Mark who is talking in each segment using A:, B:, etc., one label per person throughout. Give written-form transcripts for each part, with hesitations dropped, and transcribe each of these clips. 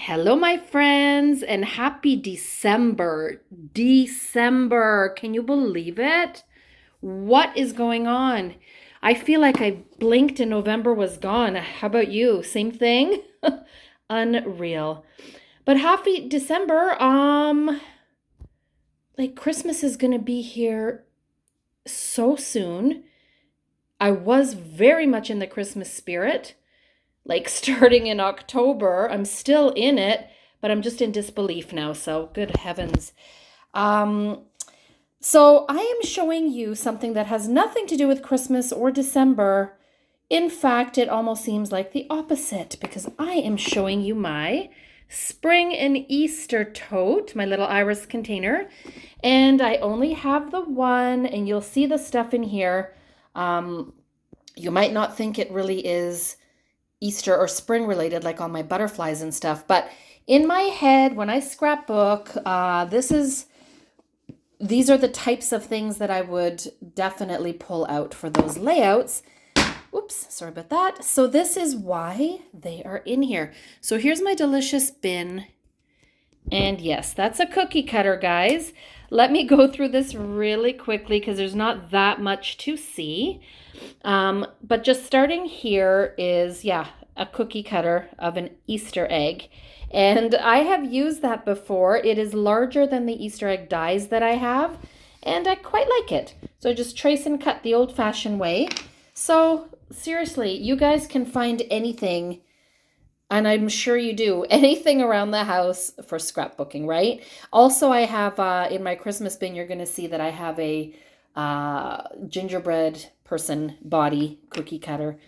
A: Hello, my friends, and happy December. December. Can you believe it? What is going on? I feel like I blinked and November was gone. How about you? Same thing? Unreal. But happy December. Like Christmas is going to be here so soon. I was very much in the Christmas spirit. Like starting in October. I'm still in it, but I'm just in disbelief now. So good heavens. Um, so I am showing you something that has nothing to do with Christmas or December. In fact, it almost seems like the opposite because I am showing you my spring and Easter tote, my little iris container. And I only have the one, and you'll see the stuff in here. You might not think it really is Easter or spring related, like all my butterflies and stuff. But in my head, when I scrapbook, these are the types of things that I would definitely pull out for those layouts. Oops, sorry about that. So this is why they are in here. So here's my delicious bin. And yes, that's a cookie cutter, guys. Let me go through this really quickly because there's not that much to see. But just starting here is, yeah, a cookie cutter of an Easter egg. And I have used that before. It is larger than the Easter egg dies that I have, and I quite like it. So just trace and cut the old-fashioned way. So seriously, you guys can find anything, and I'm sure you do, anything around the house for scrapbooking, right? Also, I have in my Christmas bin, you're going to see that I have a gingerbread person body cookie cutter.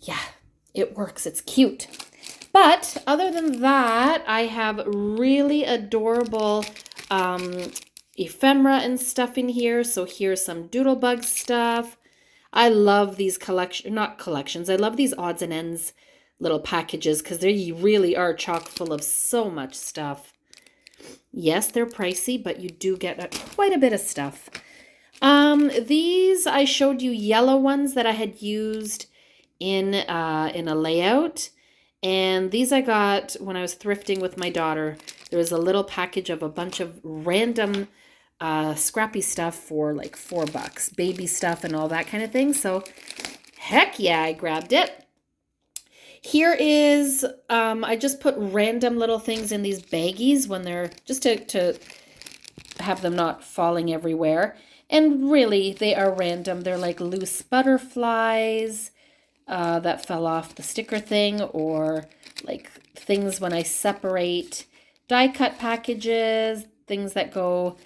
A: Yeah, it works. It's cute. But other than that, I have really adorable ephemera and stuff in here. So here's some doodlebug stuff. I love these not collections. I love these odds and ends little packages because they really are chock full of so much stuff. Yes, they're pricey, but you do get quite a bit of stuff. These I showed you yellow ones that I had used in a layout. And these I got when I was thrifting with my daughter. There was a little package of a bunch of random scrappy stuff for like $4, baby stuff and all that kind of thing. So heck yeah, I grabbed it. Here is, I just put random little things in these baggies when they're, just to have them not falling everywhere. And really, they are random. They're like loose butterflies that fell off the sticker thing, or like things when I separate die cut packages, things that go,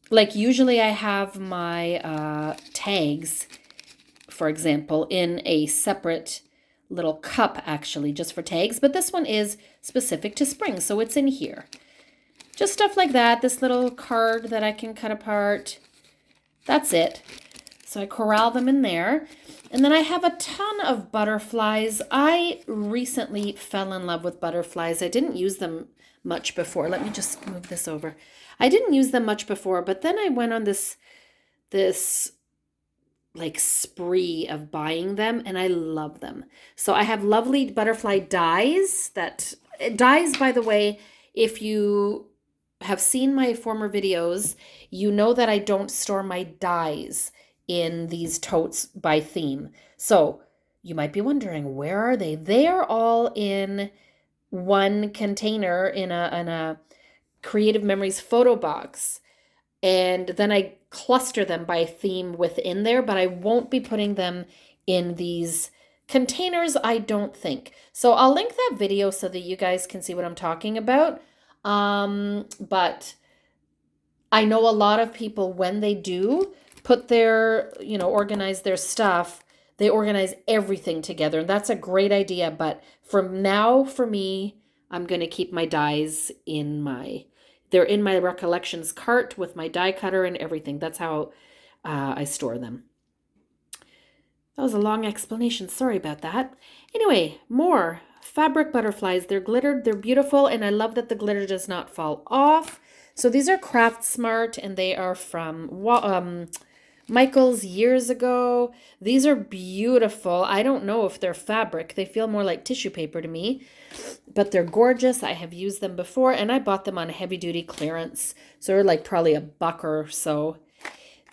A: like usually I have my tags, for example, in a separate little cup actually just for tags, but this one is specific to spring, so it's in here. Just stuff like that. This little card that I can cut apart. That's it. So I corral them in there. And then I have a ton of butterflies. I recently fell in love with butterflies. I didn't use them much before. Let me just move this over. I didn't use them much before, but then I went on this like spree of buying them, and I love them. So I have lovely butterfly dies. Dies, by the way, if you have seen my former videos, you know that I don't store my dies in these totes by theme. So you might be wondering, where are they? They are all in one container in a Creative Memories photo box. And then I cluster them by theme within there, but I won't be putting them in these containers, I don't think. So I'll link that video so that you guys can see what I'm talking about. But I know a lot of people, when they do put their, organize their stuff, they organize everything together. And that's a great idea. But from now, for me, I'm going to keep my dies they're in my recollections cart with my die cutter and everything. That's how I store them. That was a long explanation. Sorry about that. Anyway, more fabric butterflies. They're glittered. They're beautiful. And I love that the glitter does not fall off. So these are Craft Smart, and they are from Michaels years ago. These are beautiful. I don't know if they're fabric. They feel more like tissue paper to me, but they're gorgeous. I have used them before, and I bought them on heavy duty clearance. So they're like probably $1 or so.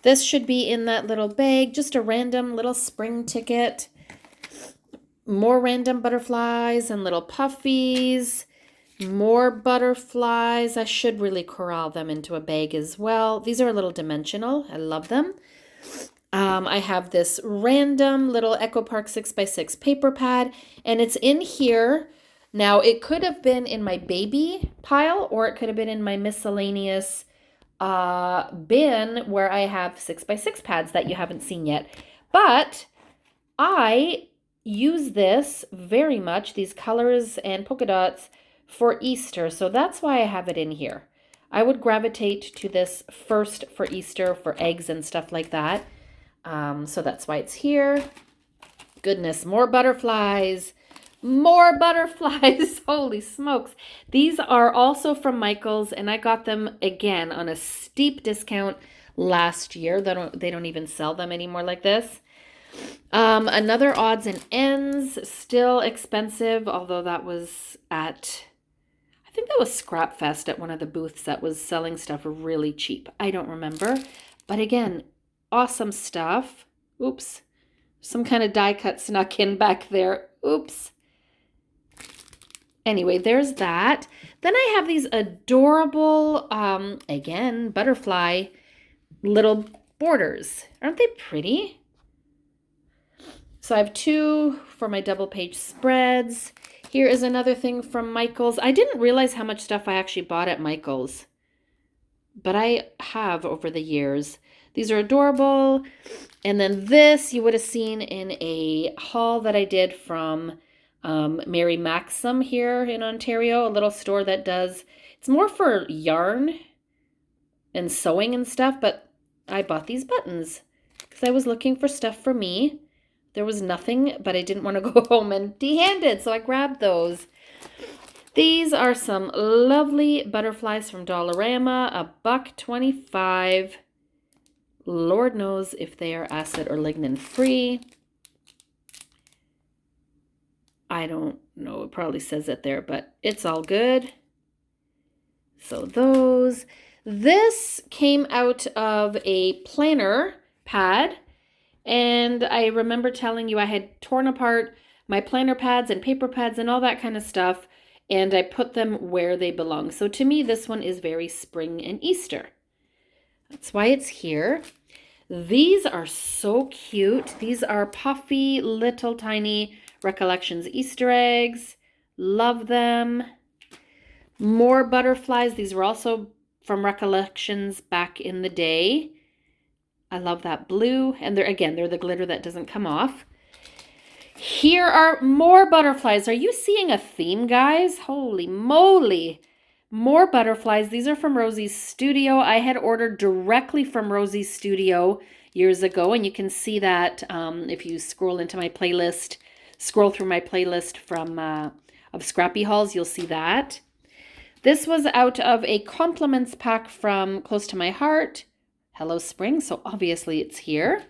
A: This should be in that little bag, just a random little spring ticket. More random butterflies and little puffies. More butterflies. I should really corral them into a bag as well. These are a little dimensional. I love them. I have this random little Echo Park 6x6 paper pad, and it's in here. Now, it could have been in my baby pile, or it could have been in my miscellaneous bin where I have 6x6 pads that you haven't seen yet. But I use this very much, these colors and polka dots, for Easter. So that's why I have it in here. I would gravitate to this first for Easter, for eggs and stuff like that. So that's why it's here. Goodness, more butterflies. More butterflies. Holy smokes. These are also from Michaels, and I got them again on a steep discount last year. They don't even sell them anymore like this. Another odds and ends, still expensive, although that was at, I think that was Scrap Fest at one of the booths that was selling stuff really cheap. I don't remember. But again, awesome stuff. Oops. Some kind of die cut snuck in back there. Oops. Anyway, there's that. Then I have these adorable, again, butterfly little borders. Aren't they pretty? So I have 2 for my double page spreads. Here is another thing from Michaels. I didn't realize how much stuff I actually bought at Michaels, but I have over the years. These are adorable. And then this you would have seen in a haul that I did from Mary Maxim here in Ontario, a little store that does, it's more for yarn and sewing and stuff, but I bought these buttons because I was looking for stuff for me. There was nothing, but I didn't want to go home empty-handed, so I grabbed those. These are some lovely butterflies from Dollarama, $1.25. Lord knows if they are acid or lignin free. I don't know, it probably says it there, but it's all good. So those. This came out of a planner pad, and I remember telling you I had torn apart my planner pads and paper pads and all that kind of stuff, and I put them where they belong. So to me, this one is very spring and Easter. That's why it's here. These are so cute. These are puffy, little tiny Recollections Easter eggs. Love them. More butterflies. These were also from Recollections back in the day. I love that blue. And they're the glitter that doesn't come off. Here are more butterflies. Are you seeing a theme, guys? Holy moly. More butterflies. These are from Rosie's Studio. I had ordered directly from Rosie's Studio years ago, and you can see that if you scroll into my playlist, scroll through my playlist from of Scrappy hauls, you'll see that. This was out of a compliments pack from Close to My Heart, Hello Spring, so obviously it's here.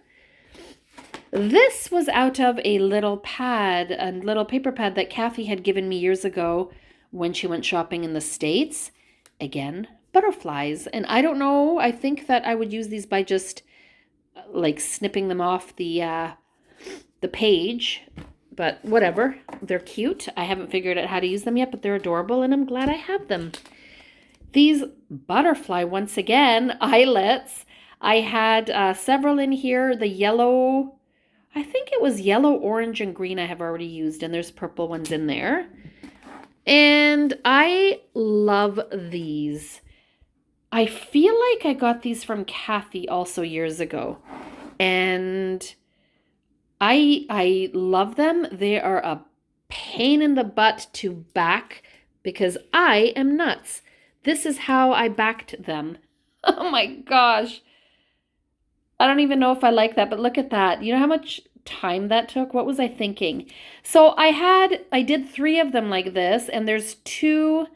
A: This was out of a little pad, a little paper pad that Kathy had given me years ago when she went shopping in the States. Again, butterflies. And I don't know, I think that I would use these by just like snipping them off the page, but whatever. They're cute. I haven't figured out how to use them yet, but they're adorable, and I'm glad I have them. These butterfly, once again, eyelets. I had several in here. The yellow, I think it was yellow, orange, and green I have already used, and there's purple ones in there. And I love these. I feel like I got these from Kathy also years ago. And I love them. They are a pain in the butt to back because I am nuts. This is how I backed them. Oh my gosh. I don't even know if I like that, but look at that. You know how much time that took? What was I thinking? So I did 3 of them like this, and there's 2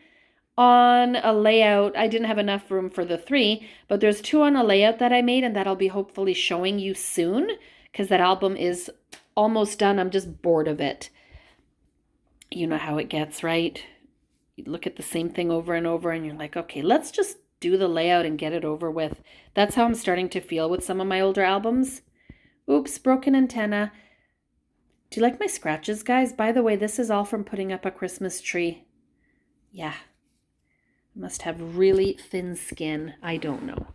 A: on a layout. I didn't have enough room for the 3, but there's 2 on a layout that I made, and that I'll be hopefully showing you soon because that album is almost done. I'm just bored of it. You know how it gets, right? You look at the same thing over and over and you're like, okay, let's just do the layout and get it over with. That's how I'm starting to feel with some of my older albums. Oops, broken antenna. Do you like my scratches, guys? By the way, this is all from putting up a Christmas tree. Yeah. I must have really thin skin. I don't know.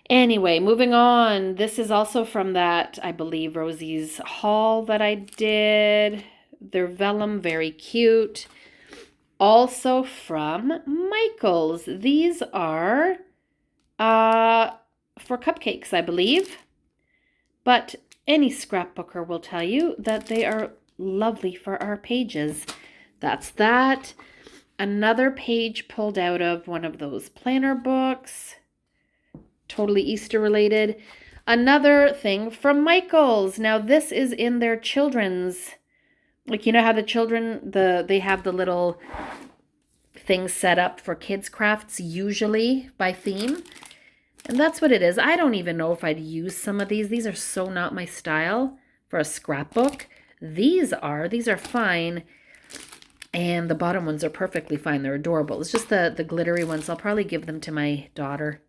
A: Anyway, moving on. This is also from that, I believe, Rosie's haul that I did. They're vellum, very cute. Also from Michael's. These are for cupcakes, I believe. But any scrapbooker will tell you that they are lovely for our pages. That's that. Another page pulled out of one of those planner books. Totally Easter related. Another thing from Michael's. Now this is in their children's, like, you know how the children, they have the little things set up for kids crafts, usually by theme. And that's what it is. I don't even know if I'd use some of these. These are so not my style for a scrapbook. These are fine. And the bottom ones are perfectly fine. They're adorable. It's just the glittery ones. I'll probably give them to my daughter.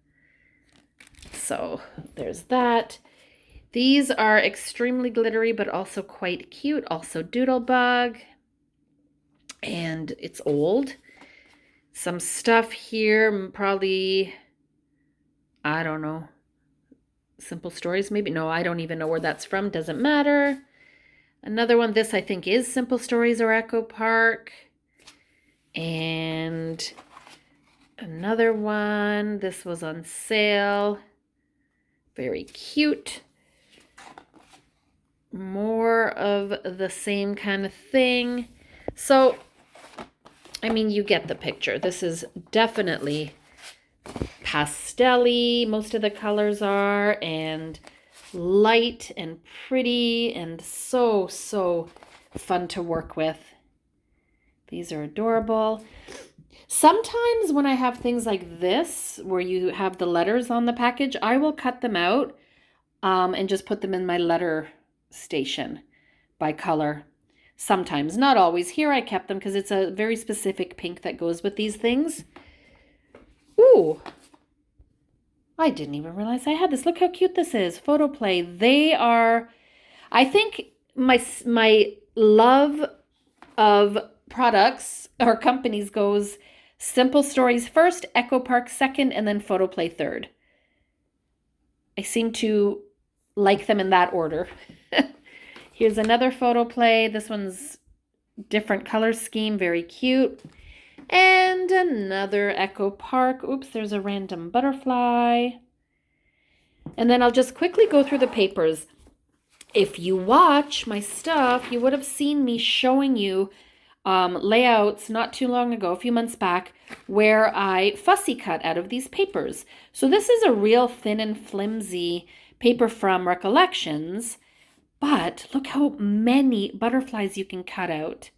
A: So there's that. These are extremely glittery, but also quite cute. Also Doodlebug. And it's old. Some stuff here, probably, I don't know, Simple Stories maybe? No, I don't even know where that's from. Doesn't matter. Another one, this I think is Simple Stories or Echo Park. And another one, this was on sale. Very cute. More of the same kind of thing. So, I mean, you get the picture. This is definitely pastel-y, most of the colors are, and light and pretty and so fun to work with. These are adorable. Sometimes when I have things like this, where you have the letters on the package, I will cut them out and just put them in my letter station by color. Sometimes, not always. Here I kept them because it's a very specific pink that goes with these things. Ooh, I didn't even realize I had this. Look how cute this is. Photo Play. They are, I think my love of products or companies goes Simple Stories first, Echo Park second, and then Photo Play third. I seem to like them in that order. Here's another Photo Play. This one's different color scheme, very cute. And another Echo Park. Oops, there's a random butterfly. And then I'll just quickly go through the papers. If you watch my stuff, you would have seen me showing you layouts not too long ago, a few months back, where I fussy cut out of these papers. So this is a real thin and flimsy paper from Recollections, but look how many butterflies you can cut out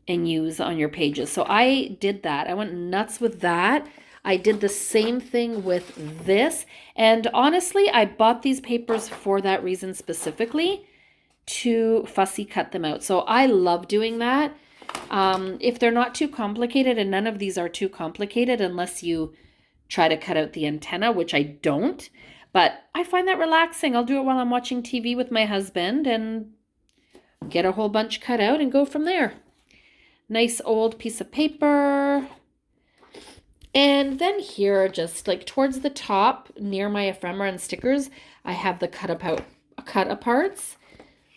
A: and use on your pages. So I did that. I went nuts with that. I did the same thing with this. And honestly, I bought these papers for that reason specifically, to fussy cut them out. So I love doing that. If they're not too complicated, and none of these are too complicated unless you try to cut out the antenna, which I don't. But I find that relaxing. I'll do it while I'm watching TV with my husband and get a whole bunch cut out and go from there. Nice old piece of paper. And then here, just like towards the top near my ephemera and stickers, I have the cut aparts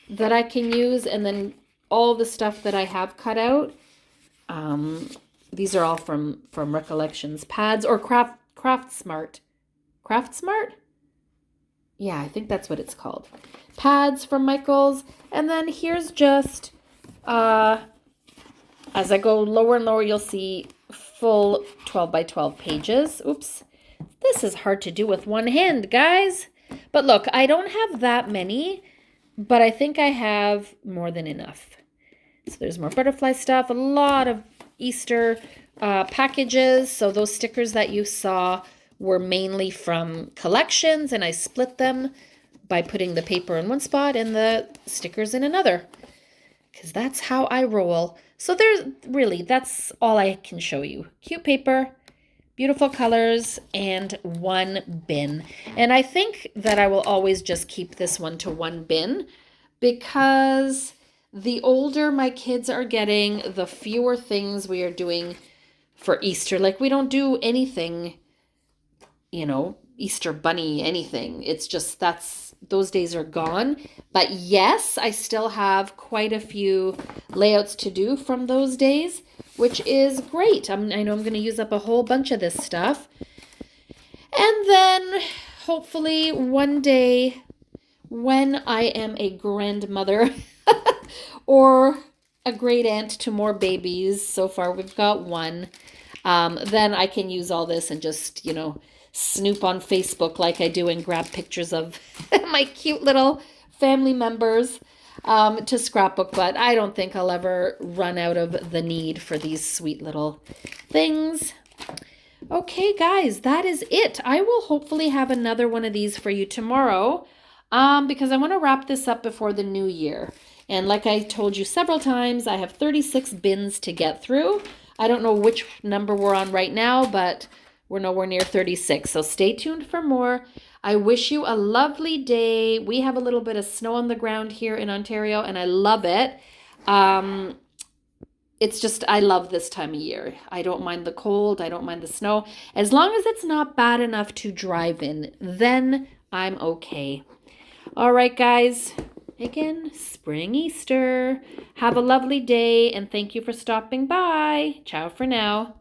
A: that I can use. And then all the stuff that I have cut out. These are all from Recollections pads or Craft Smart. Craft Smart? Yeah, I think that's what it's called. Pads from Michael's. And then here's just, as I go lower and lower, you'll see full 12 by 12 pages. Oops. This is hard to do with one hand, guys. But look, I don't have that many, but I think I have more than enough. So there's more butterfly stuff, a lot of Easter packages. So those stickers that you saw were mainly from collections, and I split them by putting the paper in one spot and the stickers in another, because that's how I roll. So that's all I can show you. Cute paper, beautiful colors, and one bin. And I think that I will always just keep this one to one bin, because the older my kids are getting, the fewer things we are doing for Easter. Like, we don't do anything, Easter bunny, anything. It's just those days are gone. But yes, I still have quite a few layouts to do from those days, which is great. I know I'm going to use up a whole bunch of this stuff. And then hopefully one day when I am a grandmother or a great aunt to more babies, so far we've got one, then I can use all this and just, snoop on Facebook like I do and grab pictures of my cute little family members to scrapbook. But I don't think I'll ever run out of the need for these sweet little things. Okay, guys, that is it. I will hopefully have another one of these for you tomorrow, because I want to wrap this up before the new year. And like I told you several times, I have 36 bins to get through. I don't know which number we're on right now, but we're nowhere near 36. So stay tuned for more. I wish you a lovely day. We have a little bit of snow on the ground here in Ontario, and I love it. It's just, I love this time of year. I don't mind the cold. I don't mind the snow. As long as it's not bad enough to drive in, then I'm okay. All right, guys. Again, Spring Easter. Have a lovely day, and thank you for stopping by. Ciao for now.